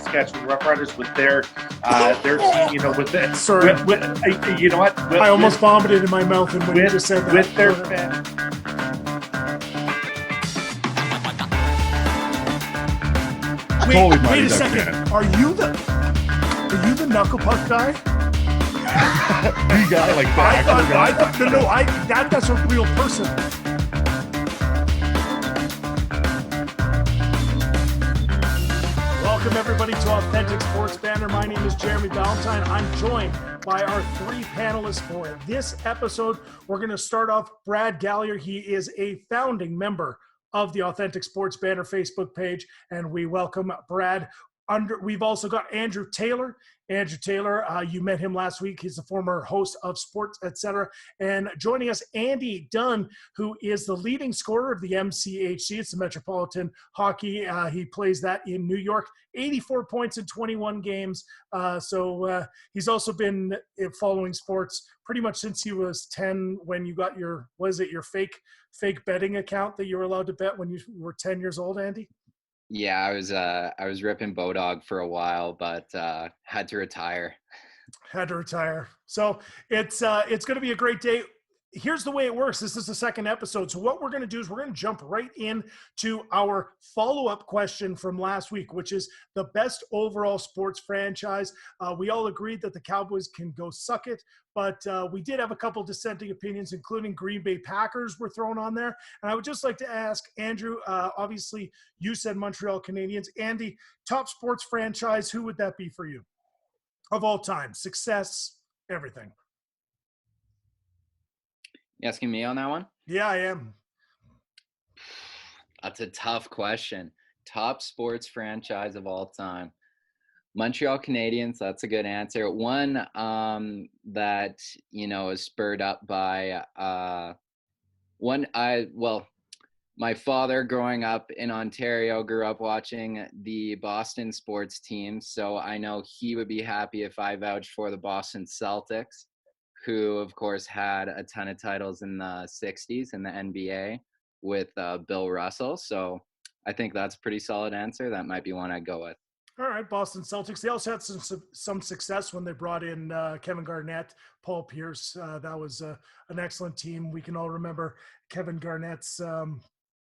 Saskatchewan Roughriders with their team, you know, with the Sorry. You know what? I almost vomited in my mouth when you just said that. With their fans. Wait a second. Are you the knuckle puck guy? The guy like that. That's a real person. Welcome everybody to Authentic Sports Banter. My name is Jeremy Valentine. I'm joined by our three panelists for this episode. We're going to start off Brad Gallier. He is a founding member of the Authentic Sports Banter Facebook page, and we welcome Brad. We've also got Andrew Taylor. Andrew Taylor, you met him last week. He's the former host of Sports Etc. And joining us, Andy Dunn, who is the leading scorer of the MCHC. It's the Metropolitan Hockey. He plays that in New York. 84 points in 21 games. So he's also been following sports pretty much since he was 10 when you got your fake betting account that you were allowed to bet when you were 10 years old, Andy? Yeah, I was ripping Bodog for a while, but had to retire. So it's going to be a great day. Here's the way it works. This is the second episode. So what we're going to do is we're going to jump right in to our follow-up question from last week, which is the best overall sports franchise. We all agreed that the Cowboys can go suck it, but we did have a couple dissenting opinions, including Green Bay Packers were thrown on there. And I would just like to ask Andrew, obviously you said Montreal Canadiens. Andy, top sports franchise, who would that be for you? Of all time, success, everything. You asking me on that one? Yeah, I am. That's a tough question. Top sports franchise of all time. Montreal Canadiens, that's a good answer. One that, you know, is spurred up by my father growing up in Ontario grew up watching the Boston sports team. So I know he would be happy if I vouched for the Boston Celtics, who, of course, had a ton of titles in the 60s in the NBA with Bill Russell. So I think that's a pretty solid answer. That might be one I'd go with. All right, Boston Celtics. They also had some success when they brought in Kevin Garnett, Paul Pierce. That was an excellent team. We can all remember Kevin Garnett's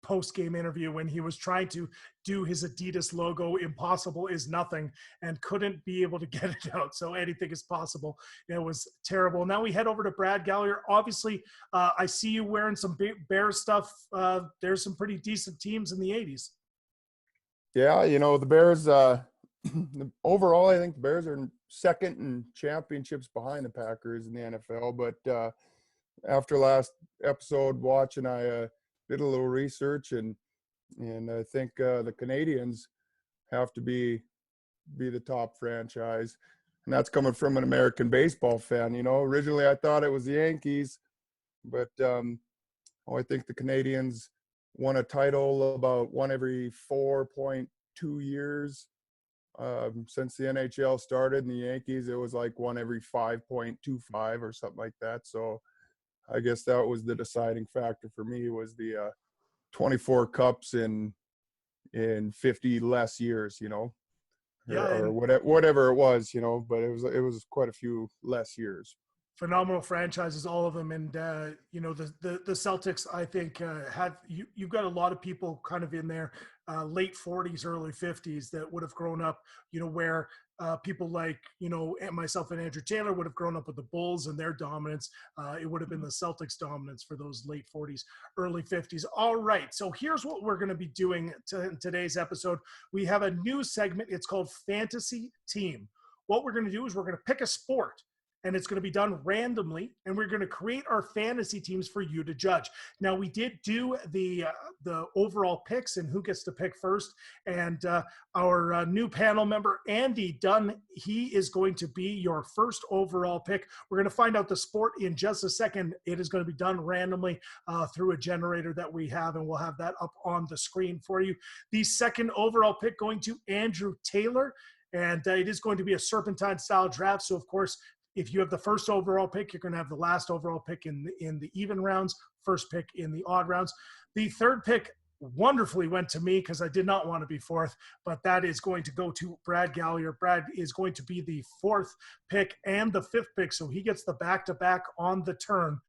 post-game interview when he was trying to do his Adidas logo, impossible is nothing, and couldn't be able to get it out. So anything is possible. It was terrible. Now we head over to Brad Gallier. Obviously, I see you wearing some Bears stuff. There's some pretty decent teams in the 80s. Yeah, you know, the Bears, overall, I think the Bears are second in championships behind the Packers in the NFL. But after last episode watching, I did a little research, and I think the Canadiens have to be the top franchise, and that's coming from an American baseball fan. You know, originally I thought it was the Yankees, but I think the Canadiens won a title about one every 4.2 years since the NHL started. And the Yankees, it was like one every 5.25 or something like that. So I guess that was the deciding factor for me, was the 24 cups in 50 less years, you know, or whatever it was, you know, but it was quite a few less years. Phenomenal franchises, all of them. And, you know, the Celtics, I think, you've got a lot of people kind of in their late 40s, early 50s that would have grown up, you know, where people like, you know, myself and Andrew Taylor would have grown up with the Bulls and their dominance. It would have been the Celtics dominance for those late 40s, early 50s. All right. So here's what we're going to be doing in today's episode. We have a new segment. It's called Fantasy Team. What we're going to do is we're going to pick a sport, and it's going to be done randomly, and we're going to create our fantasy teams for you to judge. Now, we did do the overall picks and who gets to pick first, and our new panel member, Andy Dunn, he is going to be your first overall pick. We're going to find out the sport in just a second. It is going to be done randomly through a generator that we have, and we'll have that up on the screen for you. The second overall pick going to Andrew Taylor, and it is going to be a serpentine-style draft, so of course, if you have the first overall pick, you're going to have the last overall pick in the even rounds, first pick in the odd rounds. The third pick wonderfully went to me because I did not want to be fourth, but that is going to go to Brad Gallier. Brad is going to be the fourth pick and the fifth pick, so he gets the back-to-back on the turn.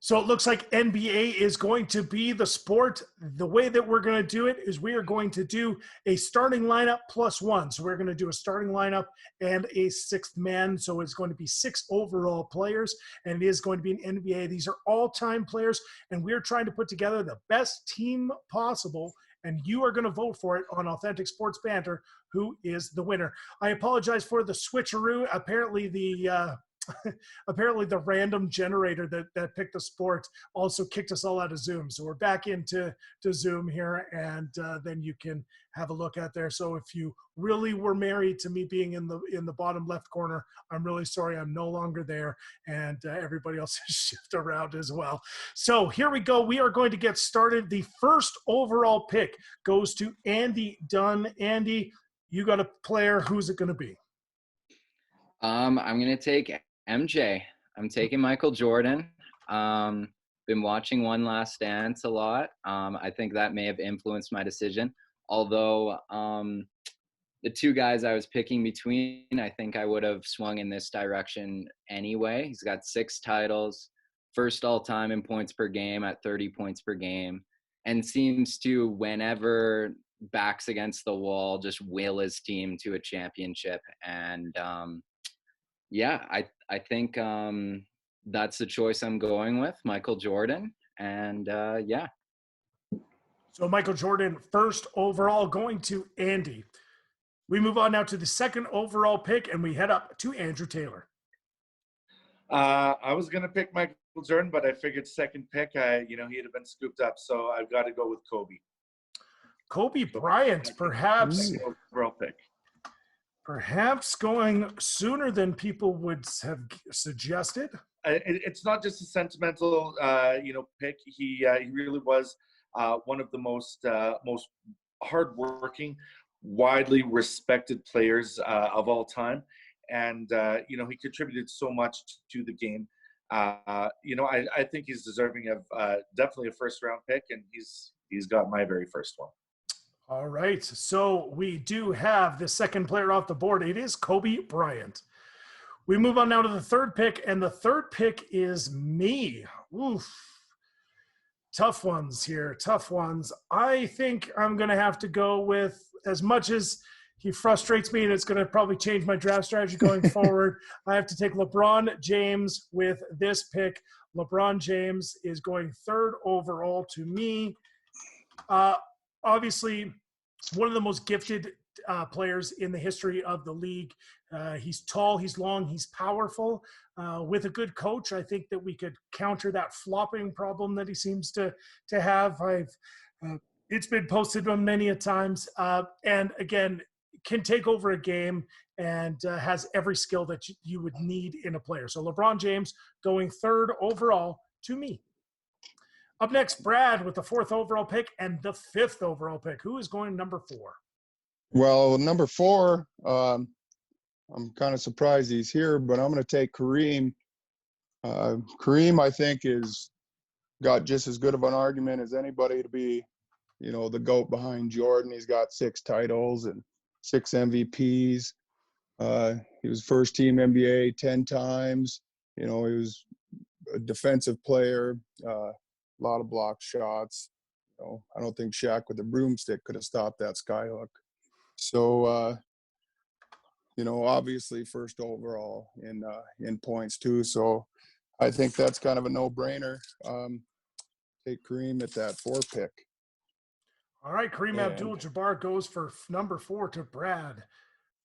So it looks like NBA is going to be the sport. The way that we're going to do it is we are going to do a starting lineup plus one. So we're going to do a starting lineup and a sixth man. So it's going to be 6 overall players, and it is going to be an NBA. These are all-time players, and we're trying to put together the best team possible, and you are going to vote for it on Authentic Sports Banter, who is the winner. I apologize for the switcheroo. Apparently the random generator that picked the sport also kicked us all out of Zoom. So we're back into Zoom here, and then you can have a look at there. So if you really were married to me being in the bottom left corner, I'm really sorry. I'm no longer there, and everybody else has shifted around as well. So here we go. We are going to get started. The first overall pick goes to Andy Dunn. Andy, you got a player. Who's it going to be? I'm going to take MJ. I'm taking Michael Jordan. Been watching One Last Dance a lot. I think that may have influenced my decision. Although the two guys I was picking between, I think I would have swung in this direction anyway. He's got 6 titles, first all-time in points per game at 30 points per game, and seems to, whenever backs against the wall, just will his team to a championship. And yeah, I think that's the choice I'm going with, Michael Jordan. And yeah. So Michael Jordan, first overall, going to Andy. We move on now to the second overall pick, and we head up to Andrew Taylor. I was going to pick Michael Jordan, but I figured second pick, he'd have been scooped up. So I've got to go with Kobe. Kobe Bryant, perhaps. Second overall pick. Perhaps going sooner than people would have suggested. It's not just a sentimental, pick. He really was one of the most hardworking, widely respected players of all time, and he contributed so much to the game. I think he's deserving of definitely a first-round pick, and he's got my very first one. All right, so we do have the second player off the board. It is Kobe Bryant. We move on now to the third pick, and the third pick is me. Oof. Tough ones here, tough ones. I think I'm going to have to go with, as much as he frustrates me and it's going to probably change my draft strategy going forward, I have to take LeBron James with this pick. LeBron James is going third overall to me. Obviously, one of the most gifted players in the history of the league. He's tall, he's long, he's powerful. With a good coach, I think that we could counter that flopping problem that he seems to have. It's been posted on many a times. And again, can take over a game and has every skill that you would need in a player. So LeBron James going third overall to me. Up next, Brad with the 4th overall pick and the 5th overall pick. Who is going number 4? Well, number 4, I'm kind of surprised he's here, but I'm going to take KAREEM. KAREEM, I think, is got just as good of an argument as anybody to be, the GOAT behind Jordan. He's got 6 titles and 6 MVPs. He was first team NBA 10 times. He was a defensive player. A lot of block shots. I don't think Shaq with a broomstick could have stopped that skyhook. So, obviously first overall in points too. So I think that's kind of a no-brainer. Take KAREEM at that 4 pick. All right, KAREEM ABDUL-JABBAR goes for number 4 to Brad.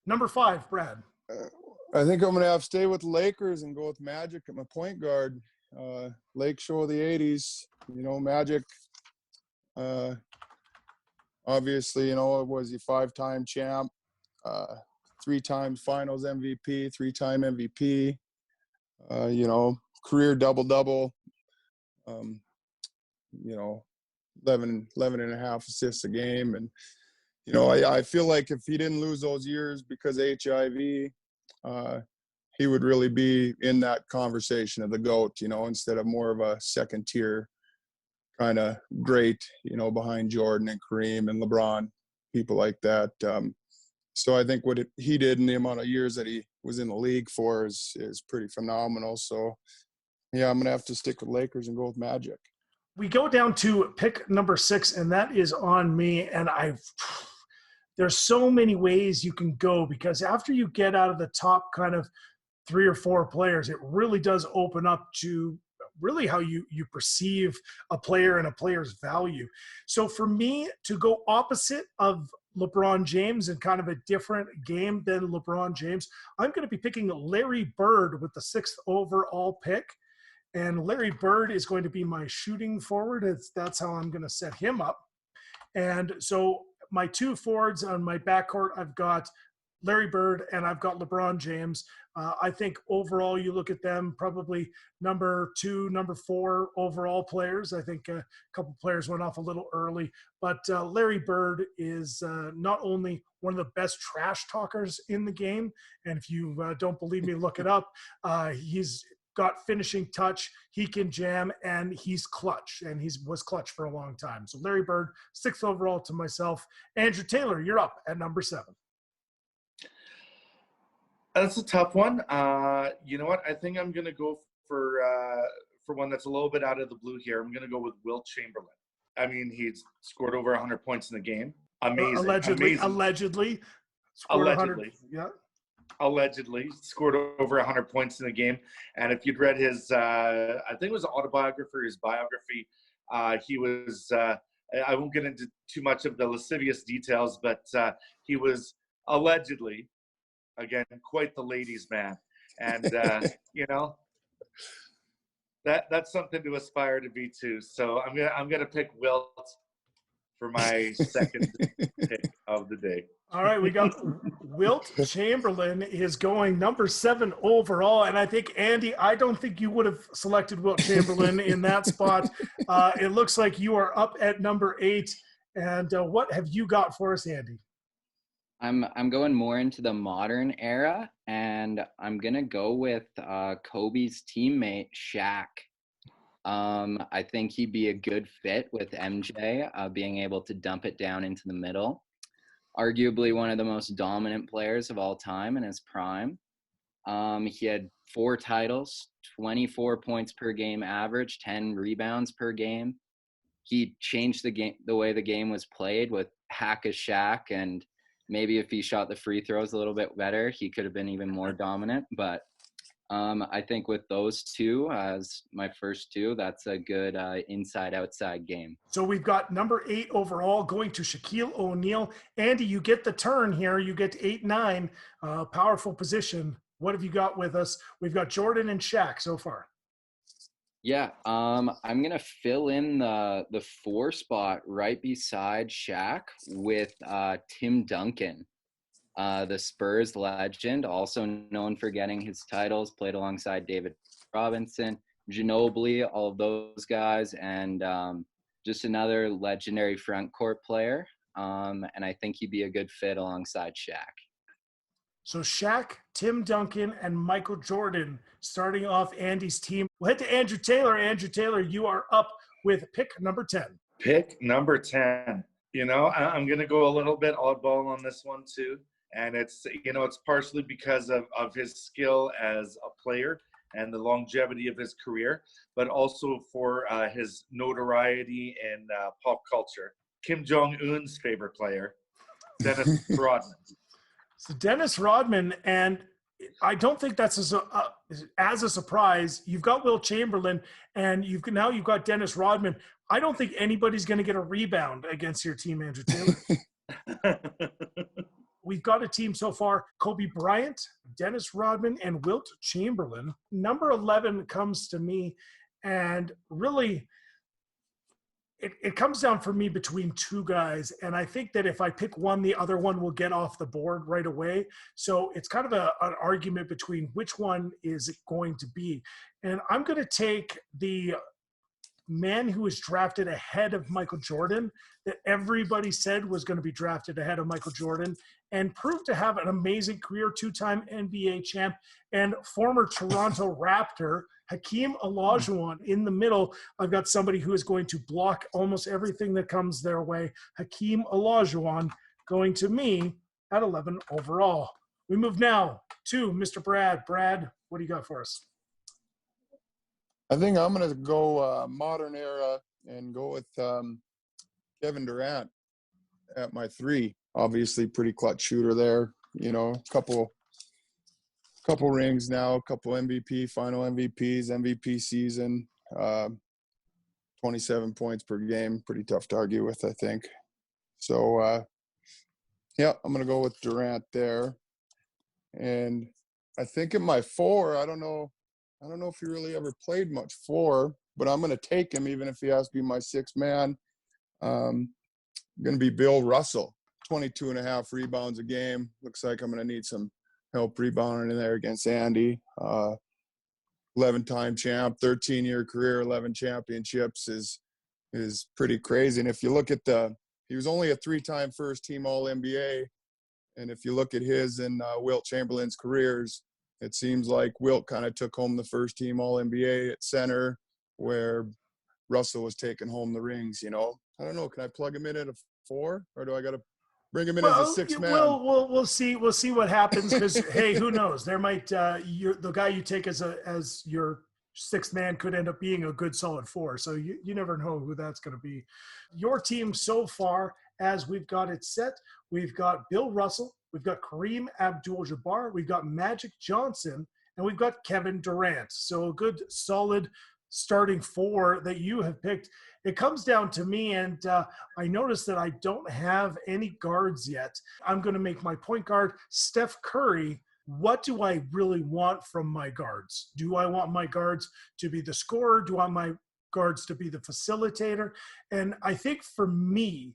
Number 5, Brad. I think I'm going to have to stay with the Lakers and go with Magic at my point guard. Lake Show of the 80s, Magic, obviously, was he 5-time champ, 3 times finals MVP, 3-time MVP, career double-double, 11 and a half assists a game. And, you know, I feel like if he didn't lose those years because of HIV, he would really be in that conversation of the GOAT, you know, instead of more of a second tier kind of great, you know, behind Jordan and Kareem and LeBron, people like that. So I think what he did in the amount of years that he was in the league for is pretty phenomenal. So, yeah, I'm going to have to stick with Lakers and go with Magic. We go down to pick number 6, and that is on me. And there's so many ways you can go, because after you get out of the top kind of 3 or 4 players, it really does open up to really how you perceive a player and a player's value. So for me, to go opposite of LeBron James and kind of a different game than LeBron James, I'm going to be picking Larry Bird with the 6th overall pick. And Larry Bird is going to be my shooting forward. That's how I'm going to set him up. And so my 2 forwards on my backcourt, I've got Larry Bird and I've got LeBron James. I think overall you look at them, probably number 2, number 4 overall players. I think a couple players went off a little early, but Larry Bird is not only one of the best trash talkers in the game, and if you don't believe me, look it up. He's got finishing touch, he can jam, and he's clutch, and he was clutch for a long time. So Larry Bird, 6th overall to myself. Andrew Taylor, you're up at number 7. That's a tough one. You know what? I think I'm going to go for one that's a little bit out of the blue here. I'm going to go with Wilt Chamberlain. I mean, he's scored over 100 points in the game. Amazing. Allegedly. Scored 100, yeah. Allegedly scored over 100 points in the game. And if you'd read his, I think it was autobiography or his biography, he was, I won't get into too much of the lascivious details, but he was allegedly, again, quite the ladies' man. And, you know, that's something to aspire to be too. So I'm gonna pick Wilt for my second pick of the day. All right, we got Wilt Chamberlain is going number 7 overall, and I think, Andy, I don't think you would have selected Wilt Chamberlain in that spot. It looks like you are up at number 8, and what have you got for us, Andy? I'm going more into the modern era, and I'm gonna go with Kobe's teammate Shaq. I think he'd be a good fit with MJ, being able to dump it down into the middle. Arguably one of the most dominant players of all time in his prime. He had 4 titles, 24 points per game average, 10 rebounds per game. He changed the way the game was played with Hack a Shaq, and maybe if he shot the free throws a little bit better, he could have been even more dominant. But I think with those 2 as my first 2, that's a good inside-outside game. So we've got number 8 overall going to Shaquille O'Neal. Andy, you get the turn here. You get 8-9, powerful position. What have you got with us? We've got Jordan and Shaq so far. Yeah, I'm going to fill in the 4 spot right beside Shaq with Tim Duncan. The Spurs legend, also known for getting his titles, played alongside David Robinson, Ginobili, all of those guys, and just another legendary front court player. And I think he'd be a good fit alongside Shaq. So Shaq, Tim Duncan, and Michael Jordan starting off Andy's team. We'll head to Andrew Taylor. Andrew Taylor, you are up with pick number 10. Pick number 10. You know, I'm going to go a little bit oddball on this one too. And it's, you know, it's partially because of his skill as a player and the longevity of his career, but also for his notoriety in pop culture. Kim Jong-un's favorite player, Dennis Rodman. So Dennis Rodman, and I don't think that's as a surprise. You've got Wilt Chamberlain, and you've got Dennis Rodman. I don't think anybody's going to get a rebound against your team, Andrew Taylor. We've got a team so far: Kobe Bryant, Dennis Rodman, and Wilt Chamberlain. Number 11 comes to me, and really, it comes down for me between 2 guys. And I think that if I pick one, the other one will get off the board right away. So it's kind of an argument between which one is it going to be. And I'm going to take the man who was drafted ahead of Michael Jordan, that everybody said was going to be drafted ahead of Michael Jordan, and proved to have an amazing career, two-time NBA champ and former Toronto Raptor, HAKEEM OLAJUWON. In the middle, I've got somebody who is going to block almost everything that comes their way. HAKEEM OLAJUWON going to me at 11 overall. We move now to Mr. Brad. Brad, what do you got for us? I think I'm going to go modern era and go with Kevin Durant at my 3. Obviously, pretty clutch shooter there. You know, couple rings now, couple MVP, final MVPs, MVP season, 27 points per game. Pretty tough to argue with, I think. So, yeah, I'm going to go with Durant there. And I think in my 4, I don't know if he really ever played much 4, but I'm going to take him even if he has to be my 6th man. Going to be Bill Russell, 22.5 rebounds a game. Looks like I'm going to need some help rebounding in there against Andy. 11-time champ, 13-year career, 11 championships is pretty crazy. And if you look at he was only a 3-time first-team All-NBA. And if you look at his and Wilt Chamberlain's careers, it seems like Wilt kind of took home the first-team All-NBA at center, where Russell was taking home the rings, you know. I don't know. Can I plug him in at a 4, or do I got to bring him in as a 6th man? We'll see. We'll see what happens because, hey, who knows? There might the guy you take as your 6th man could end up being a good solid 4. So you never know who that's going to be. Your team so far, as we've got it set, we've got Bill Russell, we've got KAREEM ABDUL-JABBAR, we've got Magic Johnson, and we've got Kevin Durant. So a good solid starting 4 that you have picked. It comes down to me, and I noticed that I don't have any guards yet. I'm going to make my point guard Steph Curry. What do I really want from my guards? Do I want my guards to be the scorer? Do I want my guards to be the facilitator? And I think for me,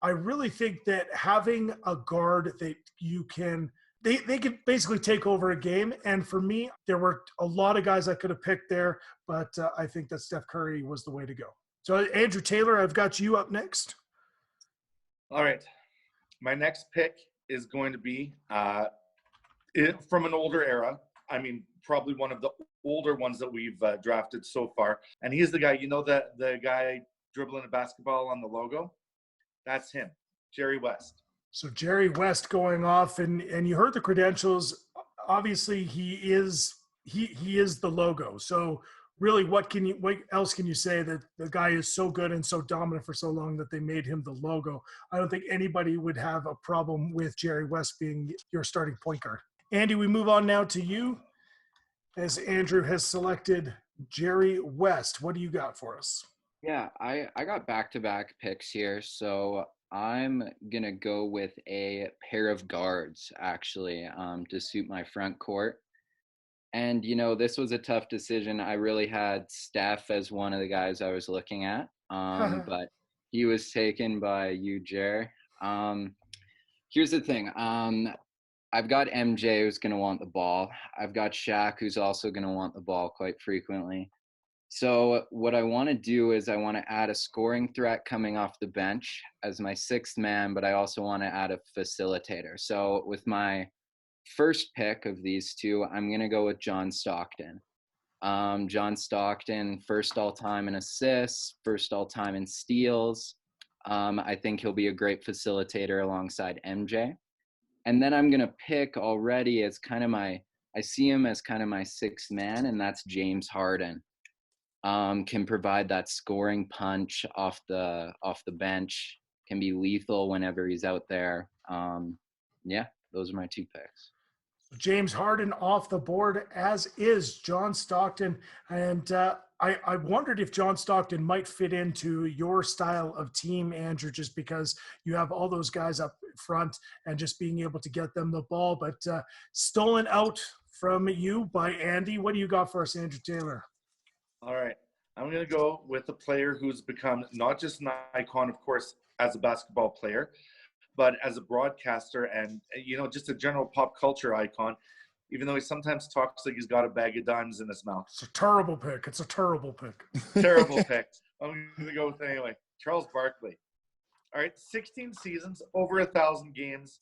I really think that having a guard that you can they can basically take over a game. And for me, there were a lot of guys I could have picked there, but I think that Steph Curry was the way to go. So Andrew Taylor, I've got you up next. All right. My next pick is going to be from an older era. I mean, probably one of the older ones that we've drafted so far. And he's the guy, you know, the guy dribbling a basketball on the logo? That's him, Jerry West. So Jerry West going off, and you heard the credentials. Obviously, he is the logo. So really, what else can you say that the guy is so good and so dominant for so long that they made him the logo? I don't think anybody would have a problem with Jerry West being your starting point guard. Andy, we move on now to you, as Andrew has selected Jerry West. What do you got for us? Yeah, I got back-to-back picks here, so I'm going to go with a pair of guards, actually, to suit my front court. And, you know, this was a tough decision. I really had Steph as one of the guys I was looking at, but he was taken by you, Jer. Here's the thing. I've got MJ who's going to want the ball. I've got Shaq who's also going to want the ball quite frequently. So what I want to do is I want to add a scoring threat coming off the bench as my 6th man, but I also want to add a facilitator. So with my first pick of these 2, I'm going to go with John Stockton. John Stockton, first all-time in assists, first all-time in steals. I think he'll be a great facilitator alongside MJ. And then I'm going to pick already as I see him as kind of my 6th man, and that's James Harden. Can provide that scoring punch off the bench, can be lethal whenever he's out there. Yeah, those are my 2 picks. James Harden off the board, as is John Stockton. And I wondered if John Stockton might fit into your style of team, Andrew, just because you have all those guys up front and just being able to get them the ball. But stolen out from you by Andy. What do you got for us, Andrew Taylor? All right. I'm going to go with a player who's become not just an icon, of course, as a basketball player, but as a broadcaster and, you know, just a general pop culture icon. even though he sometimes talks like he's got a bag of dimes in his mouth. It's a terrible pick. It's a terrible pick. Terrible pick. I'm going to go with it anyway. Charles Barkley. All right, 16 seasons, over 1,000 games.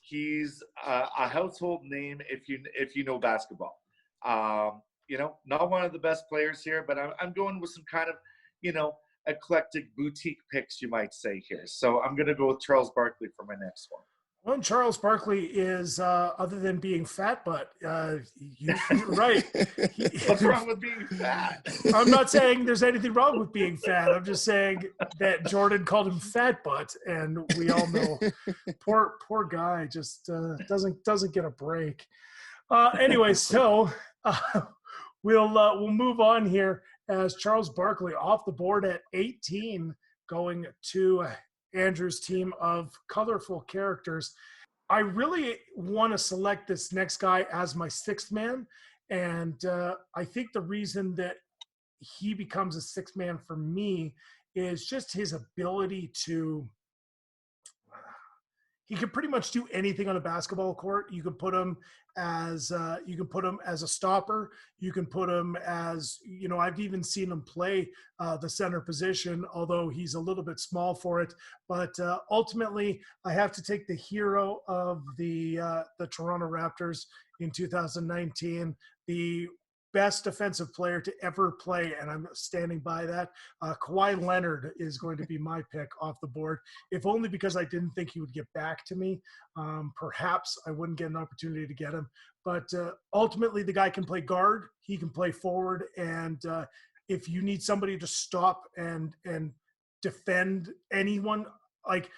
He's a household name if you know basketball. You know, not one of the best players here, but I'm going with some kind of, you know, eclectic boutique picks, you might say here. So I'm going to go with Charles Barkley for my next one. Well, Charles Barkley is, other than being fat, but you're right. What's wrong with being fat? I'm not saying there's anything wrong with being fat. I'm just saying that Jordan called him fat butt, and we all know poor guy just doesn't get a break. Anyway, so we'll move on here as Charles Barkley off the board at 18, going to Andrew's team of colorful characters. I really want to select this next guy as my sixth man. And I think the reason that he becomes a sixth man for me is just his ability to, he can pretty much do anything on a basketball court. You can put him as a stopper. You can put him as, you know, I've even seen him play the center position, although he's a little bit small for it. But ultimately, I have to take the hero of the Toronto Raptors in 2019, the best defensive player to ever play, and I'm standing by that. Kawhi Leonard is going to be my pick off the board, if only because I didn't think he would get back to me. Perhaps I wouldn't get an opportunity to get him. But ultimately, the guy can play guard. He can play forward. And if you need somebody to stop and defend anyone, like,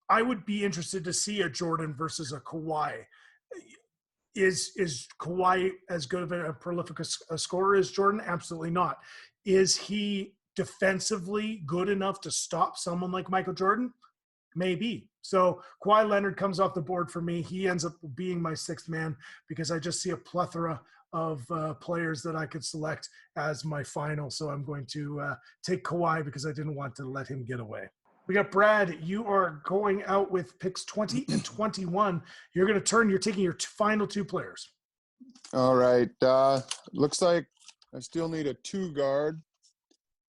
I would be interested to see a Jordan versus a Kawhi. Is Kawhi as good of a prolific a scorer as Jordan? Absolutely not. Is he defensively good enough to stop someone like Michael Jordan? Maybe. So Kawhi Leonard comes off the board for me. He ends up being my sixth man because I just see a plethora of players that I could select as my final. So I'm going to take Kawhi because I didn't want to let him get away. We got Brad. You are going out with picks 20 and 21. You're going to turn. You're taking your final two players. All right. Looks like I still need a two guard.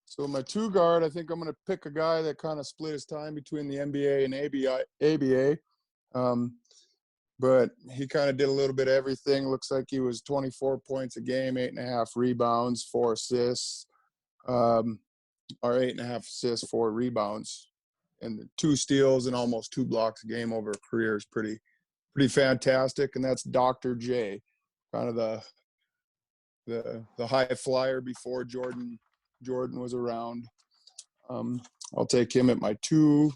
So my two guard, I think I'm going to pick a guy that kind of split his time between the NBA and ABA. But he kind of did a little bit of everything. Looks like he was 24 points a game, 8.5 rebounds, 4 assists, or 8.5 assists, 4 rebounds. And 2 steals and almost 2 blocks a game over a career is pretty fantastic. And that's Dr. J, kind of the high flyer before Jordan was around. I'll take him at my 2.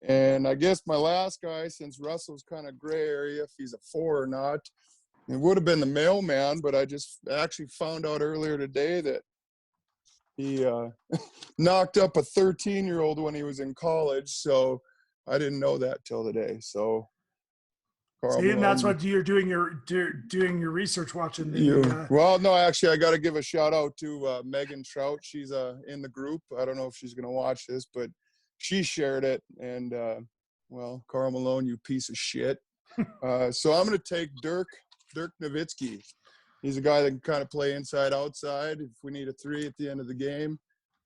And I guess my last guy, since Russell's kind of gray area if he's a 4 or not, it would have been the mailman, but I just actually found out earlier today that he knocked up a 13-year-old when he was in college, so I didn't know that till today. So, see, and that's what you're doing your research, watching the. Well, no, actually, I got to give a shout out to Megan Trout. She's in the group. I don't know if she's gonna watch this, but she shared it. And well, Karl Malone, you piece of shit. So I'm gonna take Dirk Nowitzki. He's a guy that can kind of play inside, outside. If we need a 3 at the end of the game,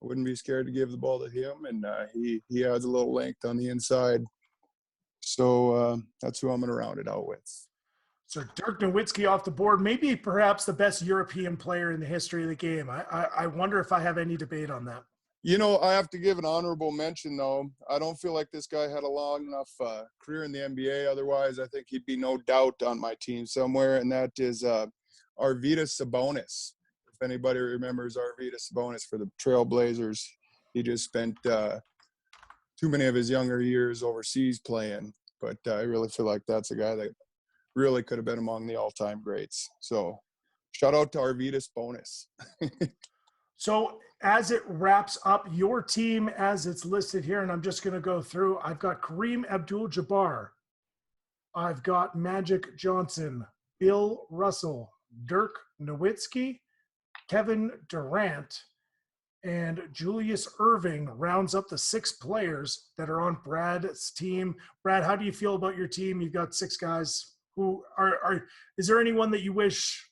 I wouldn't be scared to give the ball to him. And he adds a little length on the inside. So that's who I'm going to round it out with. So Dirk Nowitzki off the board, maybe perhaps the best European player in the history of the game. I wonder if I have any debate on that. You know, I have to give an honorable mention, though. I don't feel like this guy had a long enough career in the NBA. Otherwise, I think he'd be no doubt on my team somewhere, and that is Arvydas Sabonis. If anybody remembers Arvydas Sabonis for the Trailblazers, he just spent too many of his younger years overseas playing. But I really feel like that's a guy that really could have been among the all-time greats. So shout out to Arvydas Sabonis. So as it wraps up your team as it's listed here, and I'm just going to go through, I've got KAREEM ABDUL-JABBAR. I've got Magic Johnson, Bill Russell, Dirk Nowitzki, Kevin Durant, and Julius Erving rounds up the 6 players that are on Brad's team. Brad, how do you feel about your team? You've got 6 guys. Who are is there anyone that you wish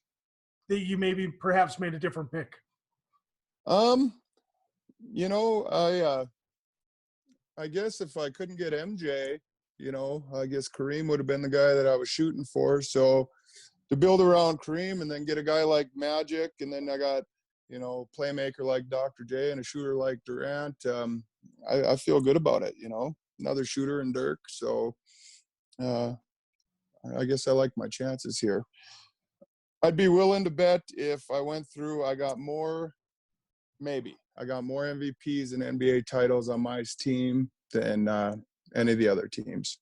that you maybe perhaps made a different pick? You know, I guess if I couldn't get MJ, you know, I guess Kareem would have been the guy that I was shooting for. So to build around Kareem and then get a guy like Magic, and then I got, you know, playmaker like Dr. J and a shooter like Durant, I feel good about it, you know, another shooter in Dirk. So I guess I like my chances here. I'd be willing to bet if I went through, I got more MVPs and NBA titles on my team than any of the other teams.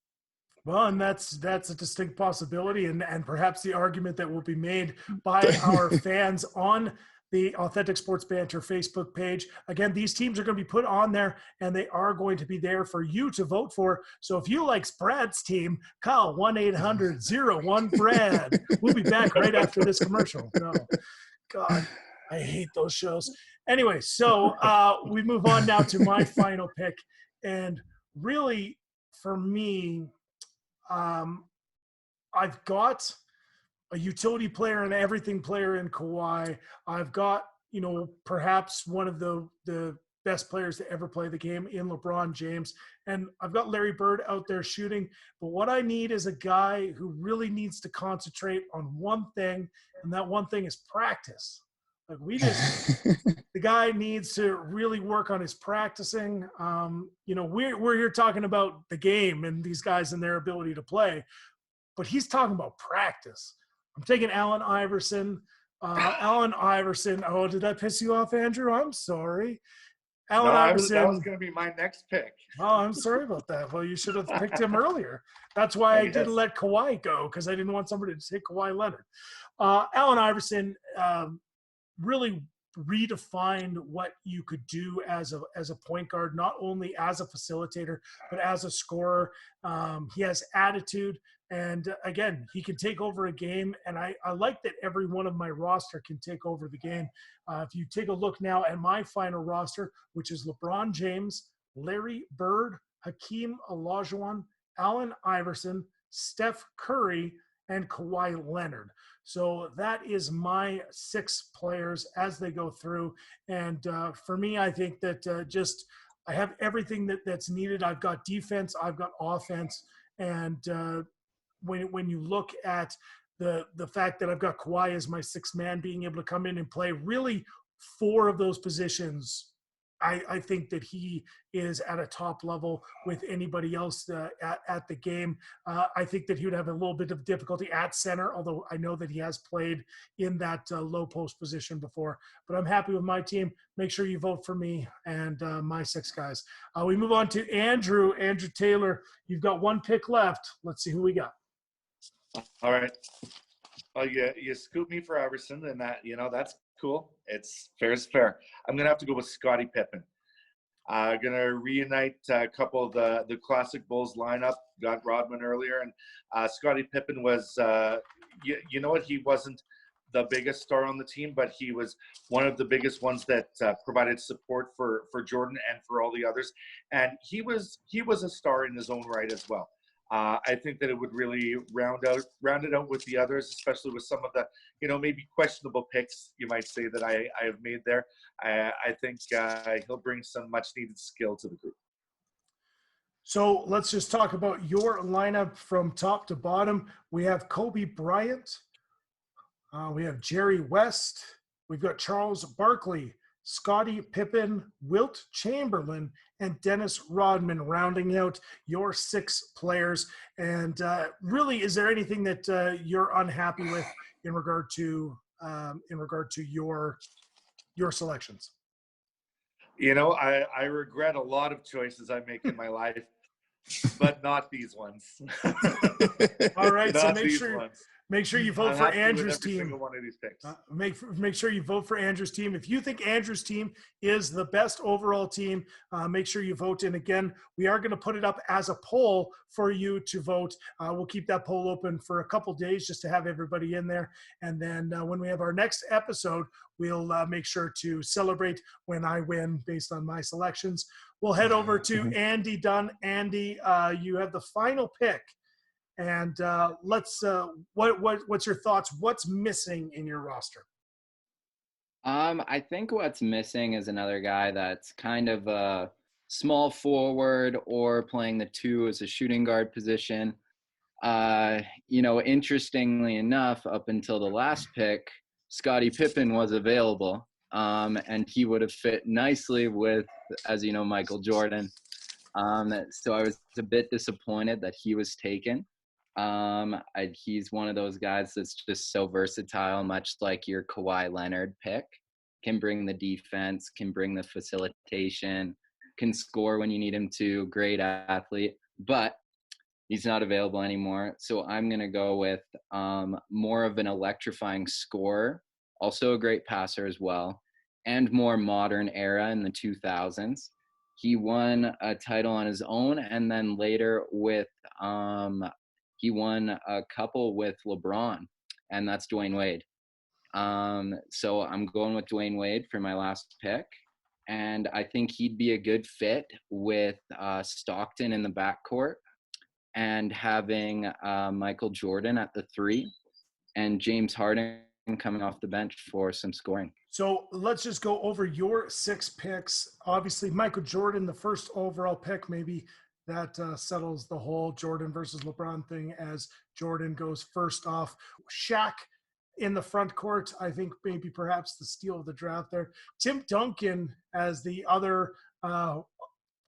Well, and that's a distinct possibility, and perhaps the argument that will be made by our fans on the Authentic Sports Banter Facebook page. Again, these teams are going to be put on there, and they are going to be there for you to vote for. So if you like Brad's team, call 1-800-01-BRAD. We'll be back right after this commercial. No, God, I hate those shows. Anyway, so we move on now to my final pick. And really, for me, I've got a utility player and everything player in Kawhi. I've got, you know, perhaps one of the best players to ever play the game in LeBron James. And I've got Larry Bird out there shooting. But what I need is a guy who really needs to concentrate on one thing, and that one thing is practice. Like the guy needs to really work on his practicing. You know, we're here talking about the game and these guys and their ability to play, but he's talking about practice. I'm taking Allen Iverson. Allen Iverson. Oh, did that piss you off, Andrew? I'm sorry. Allen Iverson. That was going to be my next pick. Oh, I'm sorry about that. Well, you should have picked him earlier. That's why I didn't let Kawhi go, because I didn't want somebody to take Kawhi Leonard. Allen Iverson really redefined what you could do as a point guard, not only as a facilitator, but as a scorer. He has attitude. And again, he can take over a game. And I like that every one of my roster can take over the game. If you take a look now at my final roster, which is LeBron James, Larry Bird, HAKEEM Olajuwon, Allen Iverson, Steph Curry, and Kawhi Leonard. So that is my 6 players as they go through. And for me, I think that I have everything that's needed. I've got defense, I've got offense. And when you look at the fact that I've got Kawhi as my 6th man, being able to come in and play really 4 of those positions, I think that he is at a top level with anybody else at the game. I think that he would have a little bit of difficulty at center, although I know that he has played in that low post position before. But I'm happy with my team. Make sure you vote for me and my 6 guys. We move on to Andrew Taylor. You've got 1 pick left. Let's see who we got. All right. Well, you scoop me for Iverson, and that, you know, that's cool. It's fair is fair. I'm gonna have to go with Scottie Pippen. Gonna reunite a couple of the classic Bulls lineup. Got Rodman earlier, and Scottie Pippen was, you know what? He wasn't the biggest star on the team, but he was one of the biggest ones that provided support for Jordan and for all the others. And he was a star in his own right as well. I think that it would really round it out with the others, especially with some of the, you know, maybe questionable picks, you might say, that I have made there. I think he'll bring some much needed skill to the group. So let's just talk about your lineup from top to bottom. We have Kobe Bryant. We have Jerry West. We've got Charles Barkley, Scottie Pippen, Wilt Chamberlain, and Dennis Rodman rounding out your 6 players. And really, is there anything that you're unhappy with in regard to your selections? You know, I regret a lot of choices I make in my life, but not these ones. All right, so make sure you vote for Andrew's team. One of these picks. Make sure you vote for Andrew's team. If you think Andrew's team is the best overall team, make sure you vote. And again, we are going to put it up as a poll for you to vote. We'll keep that poll open for a couple days just to have everybody in there. And then when we have our next episode, we'll make sure to celebrate when I win based on my selections. We'll head over to Andy Dunn. Andy, you have the final pick. And what's your thoughts? What's missing in your roster? I think what's missing is another guy that's kind of a small forward or playing the 2 as a shooting guard position. Interestingly enough, up until the last pick, Scottie Pippen was available, and he would have fit nicely with, as you know, Michael Jordan. So I was a bit disappointed that he was taken. He's one of those guys that's just so versatile, much like your Kawhi Leonard pick. Can bring the defense, can bring the facilitation, can score when you need him to. Great athlete, but he's not available anymore. So I'm going to go with more of an electrifying scorer, also a great passer as well, and more modern era in the 2000s. He won a title on his own, and then later he won a couple with LeBron, and that's Dwayne Wade. So I'm going with Dwayne Wade for my last pick. And I think he'd be a good fit with Stockton in the backcourt and having Michael Jordan at the 3 and James Harden coming off the bench for some scoring. So let's just go over your 6 picks. Obviously, Michael Jordan, the first overall pick, maybe that settles the whole Jordan versus LeBron thing as Jordan goes first off. Shaq in the front court, I think maybe perhaps the steal of the draft there. Tim Duncan as the other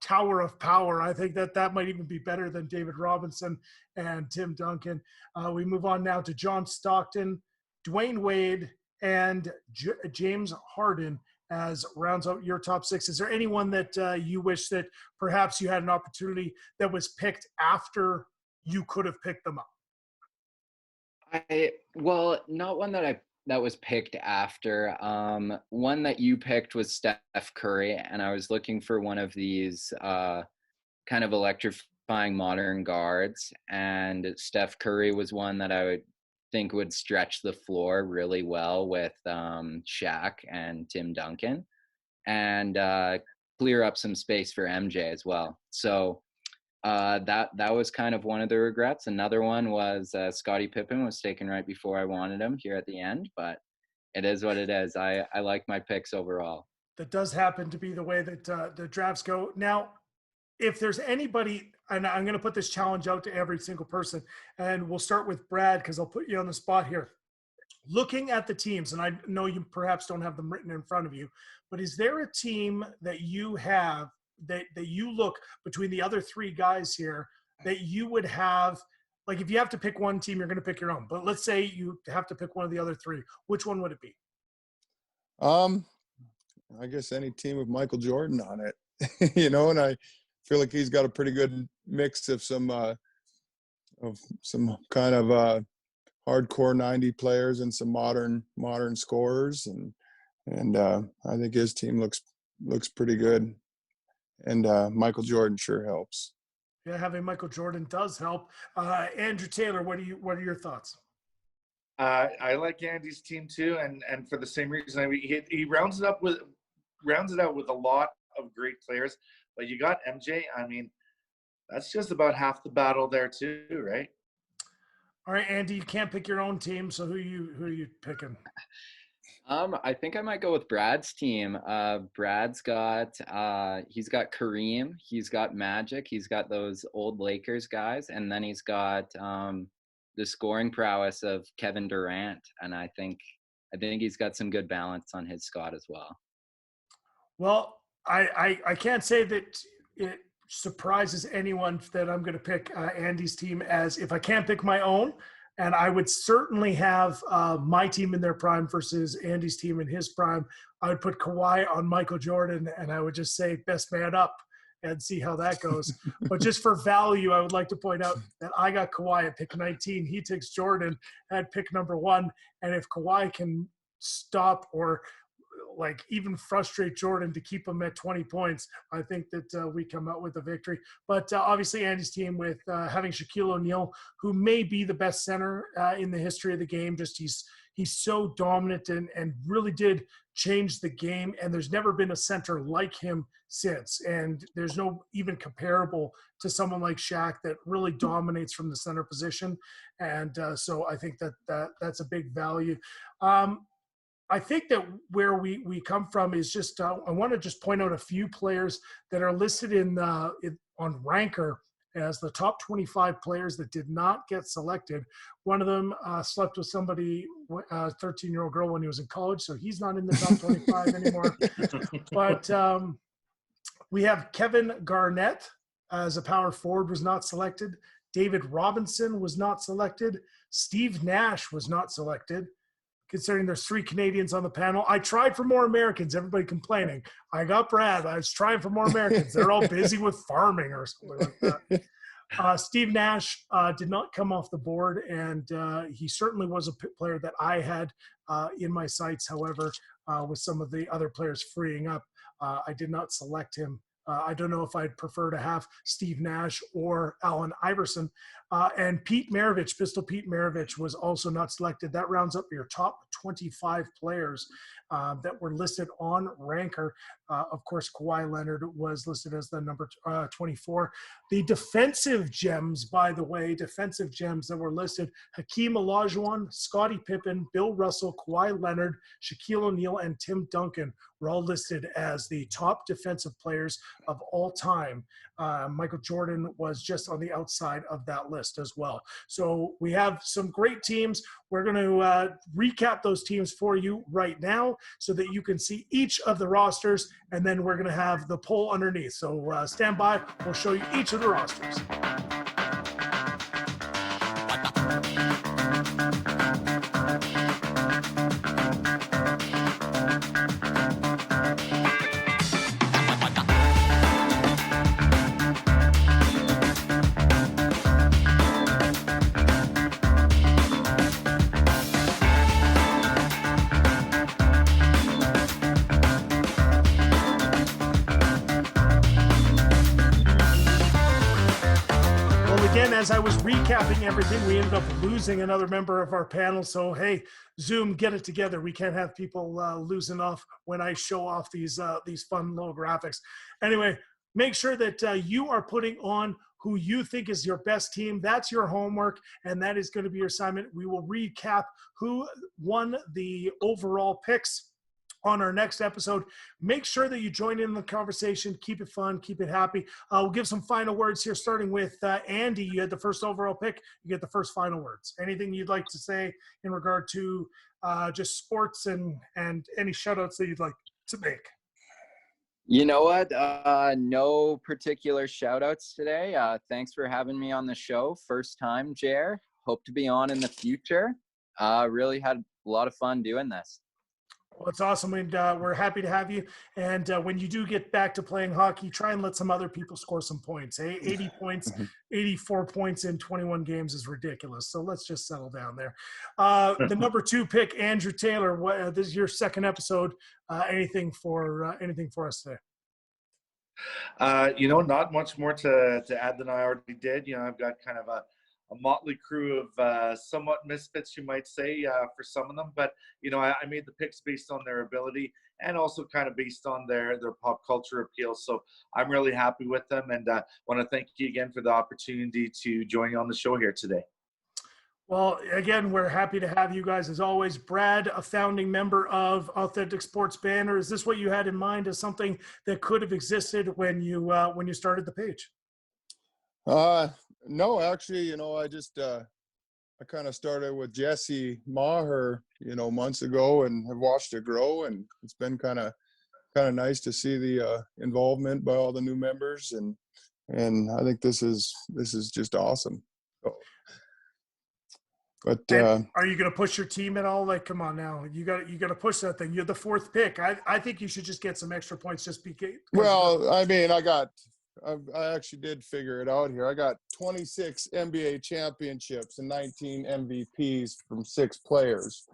tower of power. I think that might even be better than David Robinson and Tim Duncan. We move on now to John Stockton, Dwayne Wade, and James Harden as rounds out your top 6. Is there anyone that you wish that perhaps you had an opportunity that was picked after you could have picked them up? Not one that was picked after. One that you picked was Steph Curry, and I was looking for one of these kind of electrifying modern guards, and Steph Curry was one that I would think would stretch the floor really well with Shaq and Tim Duncan, and clear up some space for MJ as well. So that was kind of one of the regrets. Another one was Scottie Pippen was taken right before I wanted him here at the end, but it is what it is. I like my picks overall. That does happen to be the way that the drafts go. Now, if there's anybody, and I'm going to put this challenge out to every single person, and we'll start with Brad because I'll put you on the spot here. Looking at the teams, and I know you perhaps don't have them written in front of you, but is there a team that you have that you look between the other 3 guys here that you would have, like if you have to pick one team, you're going to pick your own, but let's say you have to pick one of the other 3, which one would it be? I guess any team with Michael Jordan on it, and I feel like he's got a pretty good mix of some kind of hardcore 90 players and some modern scorers, and I think his team looks pretty good. And Michael Jordan sure helps. Yeah, having Michael Jordan does help. Andrew Taylor, what are your thoughts? I like Andy's team too, and for the same reason. I mean, he rounds it out with a lot of great players. But you got MJ. I mean, that's just about half the battle there too, right? All right, Andy, you can't pick your own team, so who are you picking? I think I might go with Brad's team. Brad's got he's got KAREEM, he's got Magic, he's got those old Lakers guys, and then he's got the scoring prowess of Kevin Durant, and I think he's got some good balance on his squad as well. Well, I can't say that it surprises anyone that I'm going to pick Andy's team as if I can't pick my own. And I would certainly have my team in their prime versus Andy's team in his prime. I would put Kawhi on Michael Jordan, and I would just say best man up and see how that goes. But just for value, I would like to point out that I got Kawhi at pick 19. He takes Jordan at pick number 1. And if Kawhi can stop or like even frustrate Jordan to keep him at 20 points, I think that we come out with a victory. But obviously Andy's team with having Shaquille O'Neal, who may be the best center in the history of the game. Just he's so dominant and really did change the game. And there's never been a center like him since. And there's no even comparable to someone like Shaq that really dominates from the center position. And so I think that's a big value. I think that where we come from is just I want to just point out a few players that are listed on Ranker as the top 25 players that did not get selected. One of them slept with somebody, a 13-year-old girl when he was in college, so he's not in the top 25 anymore. But we have Kevin Garnett as a power forward was not selected. David Robinson was not selected. Steve Nash was not selected. Considering there's 3 Canadians on the panel. I tried for more Americans, everybody complaining. I got Brad, I was trying for more Americans. They're all busy with farming or something like that. Steve Nash did not come off the board, and he certainly was a player that I had in my sights. However, with some of the other players freeing up, I did not select him. I don't know if I'd prefer to have Steve Nash or Allen Iverson. And Pete Maravich, Pistol Pete Maravich, was also not selected. That rounds up your top 25 players that were listed on Ranker. Of course, Kawhi Leonard was listed as the number 24. The defensive gems, by the way, defensive gems that were listed: HAKEEM OLAJUWON, Scottie Pippen, Bill Russell, Kawhi Leonard, Shaquille O'Neal, and Tim Duncan were all listed as the top defensive players of all time. Michael Jordan was just on the outside of that list as well. So we have some great teams. We're going to recap those teams for you right now so that you can see each of the rosters, and then we're going to have the poll underneath. So stand by. We'll show you each of the rosters. As I was recapping everything, we ended up losing another member of our panel. So, hey, Zoom, get it together. We can't have people losing off when I show off these fun little graphics. Anyway, make sure that you are putting on who you think is your best team. That's your homework, and that is going to be your assignment. We will recap who won the overall picks on our next episode. Make sure that you join in the conversation. Keep it fun. Keep it happy. We'll give some final words here, starting with Andy. You had the first overall pick. You get the first final words. Anything you'd like to say in regard to just sports and any shout-outs that you'd like to make? You know what? No particular shout-outs today. Thanks for having me on the show. First time, Jer. Hope to be on in the future. Really had a lot of fun doing this. Well, it's awesome, and we're happy to have you. And when you do get back to playing hockey, try and let some other people score some points. 80 points, 84 points in 21 games is ridiculous. So let's just settle down there. The number 2 pick, Andrew Taylor. This is your second episode. Anything for us today? Not much more to add than I already did. I've got kind of a motley crew of somewhat misfits, you might say, for some of them. But, I made the picks based on their ability and also kind of based on their pop culture appeal. So I'm really happy with them, and want to thank you again for the opportunity to join you on the show here today. Well, again, we're happy to have you guys as always. Brad, a founding member of Authentic Sports Banter. Is this what you had in mind as something that could have existed when you started the page? No, actually, I just I kind of started with Jesse Maher, months ago, and have watched it grow, and it's been kind of nice to see the involvement by all the new members, and I think this is just awesome. So, but are you going to push your team at all? Like, come on now, you got to push that thing. You're the 4th pick. I think you should just get some extra points just because. Well, I mean, I actually did figure it out here. I got 26 NBA championships and 19 MVPs from 6 players.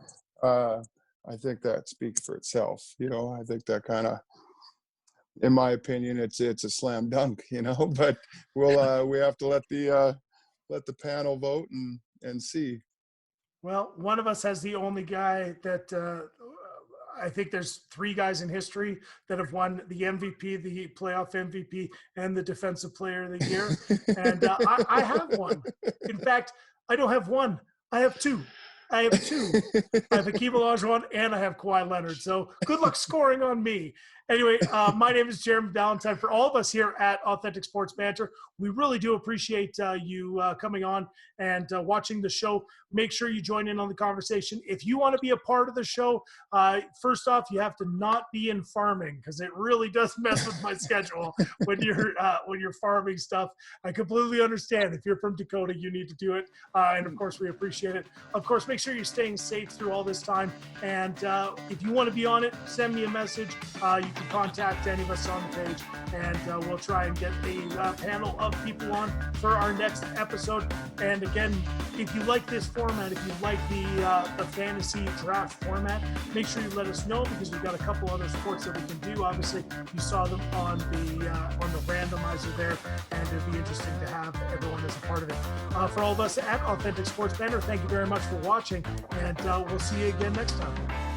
I think that speaks for itself. I think that kind of, in my opinion, it's a slam dunk. But we have to let the panel vote and see. Well, one of us has the only guy that I think there's 3 guys in history that have won the MVP, the playoff MVP, and the Defensive Player of the Year. And I have one. In fact, I don't have one. I have 2. I have HAKEEM OLAJUWON and I have Kawhi Leonard. So good luck scoring on me. Anyway, my name is Jeremy Valentine. For all of us here at Authentic Sports Banter, we really do appreciate you coming on and watching the show. Make sure you join in on the conversation. If you want to be a part of the show, first off, you have to not be in farming, because it really does mess with my schedule when you're farming stuff. I completely understand. If you're from Dakota, you need to do it. And of course, we appreciate it. Of course, make sure you're staying safe through all this time. And if you want to be on it, send me a message. You can contact any of us on the page, and we'll try and get a panel of people on for our next episode. And again, if you like this format, if you like the fantasy draft format, make sure you let us know, because we've got a couple other sports that we can do. Obviously, you saw them on the randomizer there, and it'd be interesting to have everyone as a part of it. For all of us at Authentic Sports Banter, thank you very much for watching, and we'll see you again next time.